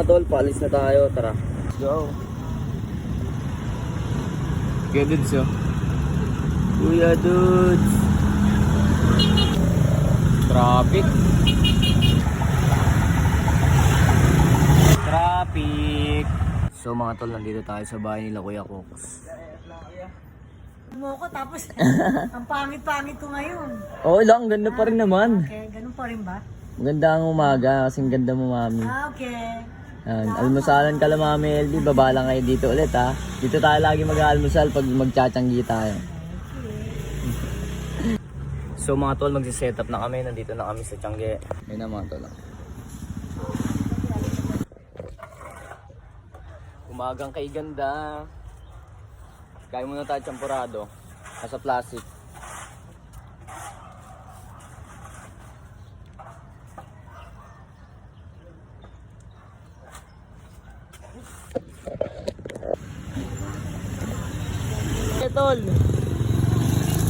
tol, paalis na tayo. Tara. Let's go. Kuya Dudes, oh. Kuya Dudes. Traffic. Traffic. So mga tol, nandito tayo sa bahay nila Kuya Koks. Mo ko tapos ang pangit-pangit ko ngayon. Oo lang, ganda pa rin naman. Okay, ganun pa rin ba? Maganda ang umaga, kasing ganda mo mami. Okay. Almusalan ka lang mami LD, baba lang kayo dito ulit ha. Dito tayo lagi mag-almusal pag magtsatsyanggi tayo. So mga tol, magsiset up na kami, nandito na kami sa Tiangge. Ayun na mga tol. Umagang kay ganda. Kaya muna tayo champurado. Nasa plastic. Okay, tol.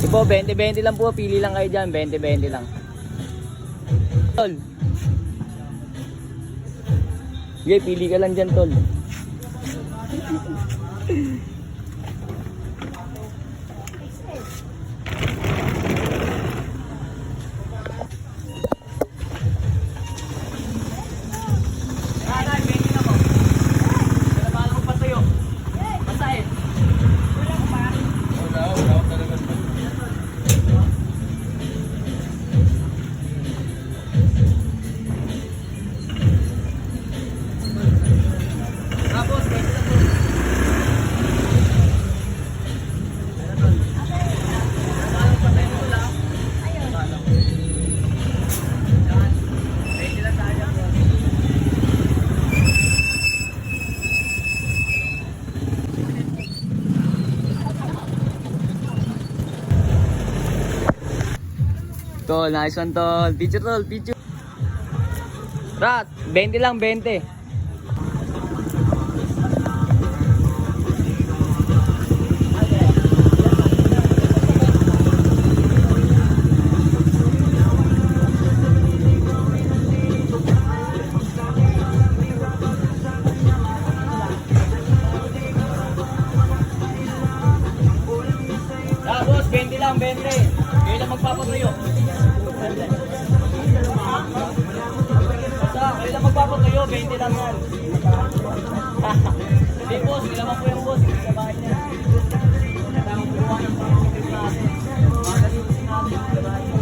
Ipo, 20-20 lang po. Pili lang kayo dyan. 20-20 lang. Tol. Okay, pili ka lang dyan, tol. Tol, nice one tol. Picture tol, picture. Rat, 20 lang, 20. Boss, 20 lang, 20. Kayo lang magpapatuyo. Basta, kayo lang magpapatuyo, 20 lang yan. Hindi boss, hindi naman po yung boss, hindi sa bahay niya. Tamang puluwa ng pangkakit natin. Magalimusin natin sa bahay niya.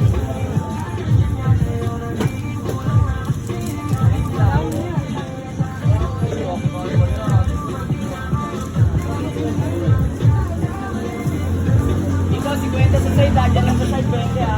Dito, 50 sa side, dyan lang sa side, 20 ha.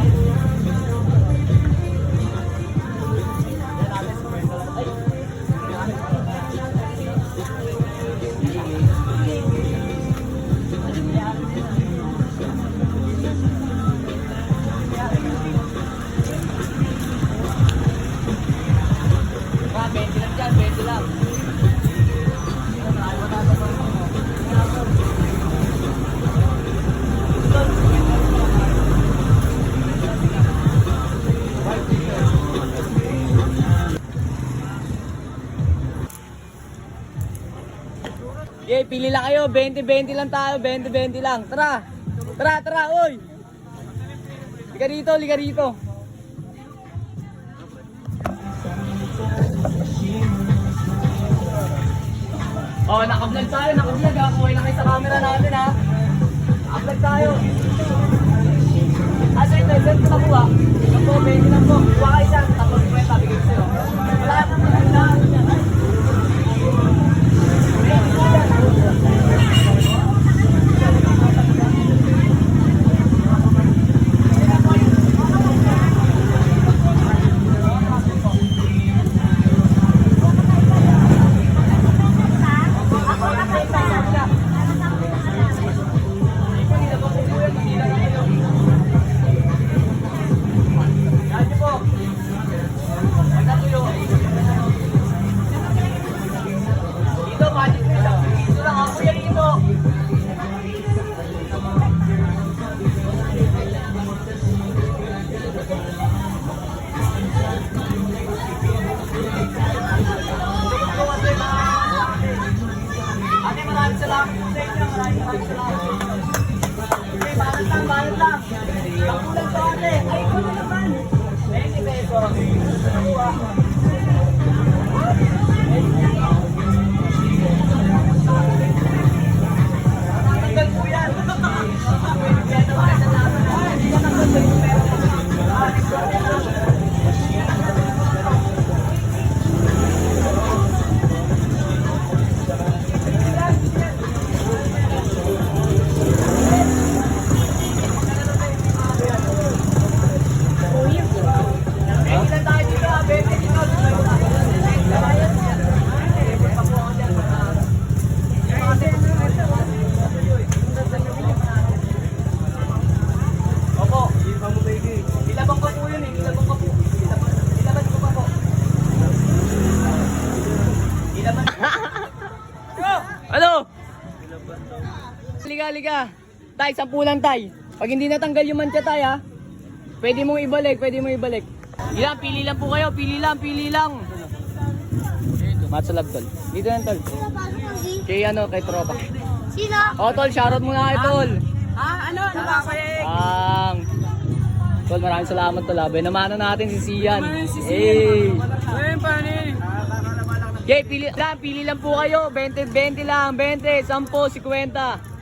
Okay, pili lang kayo. 20-20 lang tayo. 20-20 lang. Tara. Tara, tara. Uy. Liga rito, liga rito. Oh, naka-vlog tayo. Naka-vlog ha. Kuhay na kayo sa camera natin ha. Naka-vlog tayo. Sir, send ko na po ha. Ito po, 20 lang po. Kuha kayo dyan. Tapos ko yung tabigay sa'yo. Wala na po. Opo. Ilabang pa po yun eh. Ilabang pa po. Ilaban ko pa po. Ilaban. Ano? Liga, liga. Tay, 10 lang tay. Pag hindi natanggal yung mancha tay ha, pwede mong ibalik, pwede mong ibalik. Ilan, pili lang po kayo, pili lang, pili lang. Matsalag tol. Dito yan tol. Kay ano, kay tropa. Sino? Oh tol, shoutout muna kay tol. Ano? Nakakayag. Tol, maraming salamat tol. Namano natin si Sian. Hey. Okay, pili lang po kayo. 20 lang, 20, 10, 50.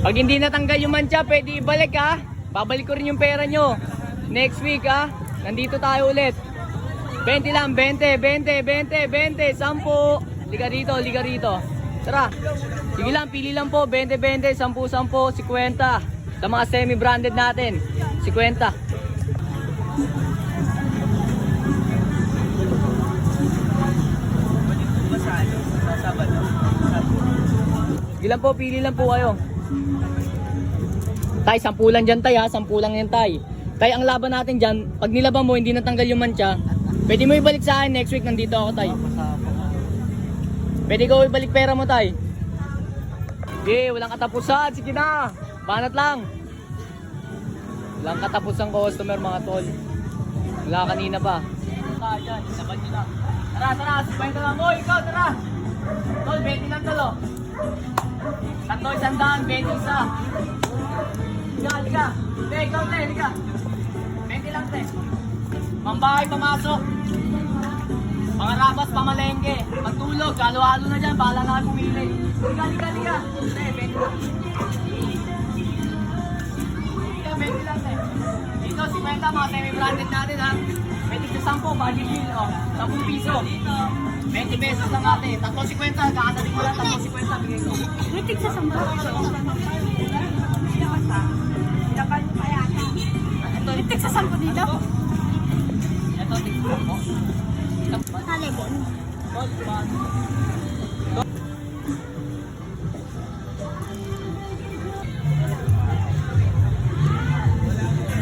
Pag hindi natanggal yung mancha, pwede ibalik ha. Babalik ko rin yung pera nyo. Next week ha. Nandito tayo ulit. 20 lang, 20, 10. Liga rito, liga rito. Tara. Sige lang, pili lang po. 20, 10, 10, 50. Sa mga semi-branded natin. 50. Sige lang po, pili lang po kayo. Tay, 10 lang dyan tay ha, 10 lang yan tay. Tay, ang laban natin dyan, pag nilaban mo, hindi natanggal yung mancha, pwede mo ibalik sa akin, next week nandito ako tay. Pwede ko ibalik pera mo tay. Okay, walang katapusan, sige na, banat lang. Walang katapusan customer mga tol. Wala kanina pa. Dyan, laban nyo na. Tara, 50 lang mo, ikaw tara. Tol, 20 lang tol oh. Tatlo, 100, 20 isa. Liga. Te, ikaw te, liga. 20 lang te. Pambahay, pamasok. Mga rabas, pamalengke. Magtulog, halo-halo na dyan. Bahala na kayo pumili. Liga. Te, 20 lang. Liga, 20 lang te. Dito, 50 mga semi-branded natin ha. 20 sa 10, budget meal o. 10 piso. 20 pesos lang ate. 3.50, kakatabi ko lang. 3.50, bigay ko. Ritig sa samba. Ritig sa sampo dito? Ito, tignan mo. Halibon.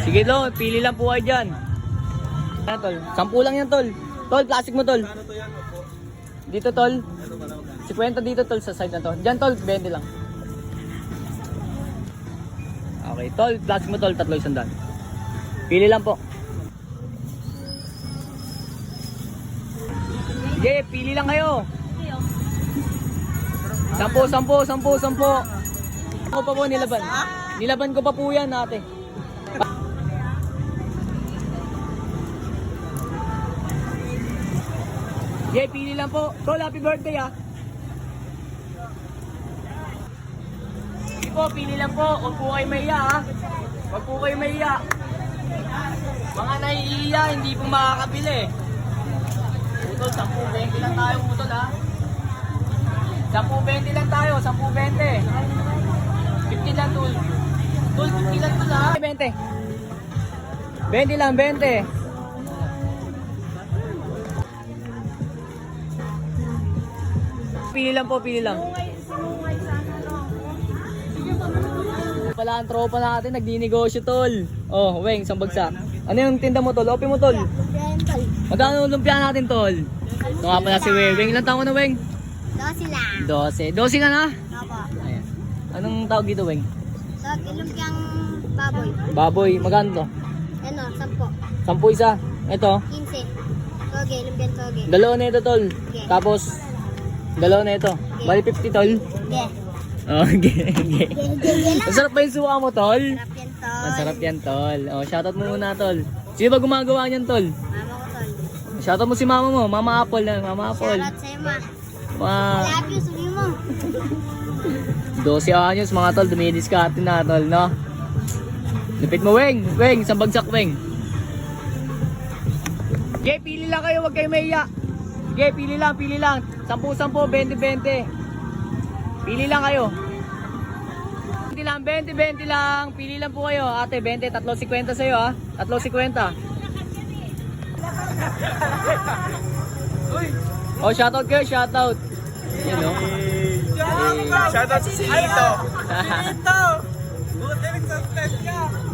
Sige lo, pili lang po kayo dyan. Ano tol? 10 lang yan tol. Tol, plastic mo tol. Dito tol. 50 dito tol sa side na to. Dyan tol, 20 lang. Okay tol, plastic mo tol, 300. Pili lang po. Sige, pili lang kayo. 10. Ako pa po nilaban. Nilaban ko pa po yan ate. Sige, pili lang po. Tol, happy birthday ah. Sige po, pili lang po. Huwag po kayo mahiya ha. Huwag po kayo mahiya. Mga naiiya, hindi po makakabili. Utol, 10-20 lang tayo utol ha. 10-20 lang tayo, 10-20. 50 lang tol. Tol, 50 lang tol ha. 20. 20 lang, 20. Pili lang po, pili lang. Pala ang tropa natin, nagdinegosyo tol. Oh, Weng, isang bagsak. Ano yung tinda mo tol? Open mo tol. Magkano lumpia natin tol? Ito nga pala si Weng. Weng, ilang taon ka na Weng? 12 lang. 12. 12 ka na? Opo. Ayan. Anong tawag dito Weng? Sa lumpiang baboy. Baboy, magkano to? Ano, 10. 10 isa. Ito. 15. Toge, lumpiang toge. Dalawa na ito tol. Tapos, dalawa na ito. Bali 50 tol. Yeah. Oh, okay. Gel lang. Masarap ba yung suka mo tol? Sarap yan, tol. Masarap yan tol. Oh, shoutout mo muna tol. Sino ba gumagawa niyan, tol? Mama ko, tol. Shoutout mo si mama mo, Mama Apple na, Mama Apple. Shoutout sa'yo, ma. Ma, Love you, sabi mo. 12 anyos mga tol, dumidiskarte na tol, no? Lupit mo, Weng. Weng, isang bagsak, Weng. Okay, pili lang kayo, huwag kayo mahiya. Okay, pili lang, pili lang. 10-10, 20-20. Pili lang kayo. 20 lang, 20-20 lang. Pili lang po kayo. Ate, 20, 3.50 sa'yo ha. 3.50. Oh, shoutout kayo, shoutout. Yan o. Shoutout sa Silito. Silito! Buti nagsuspense ka.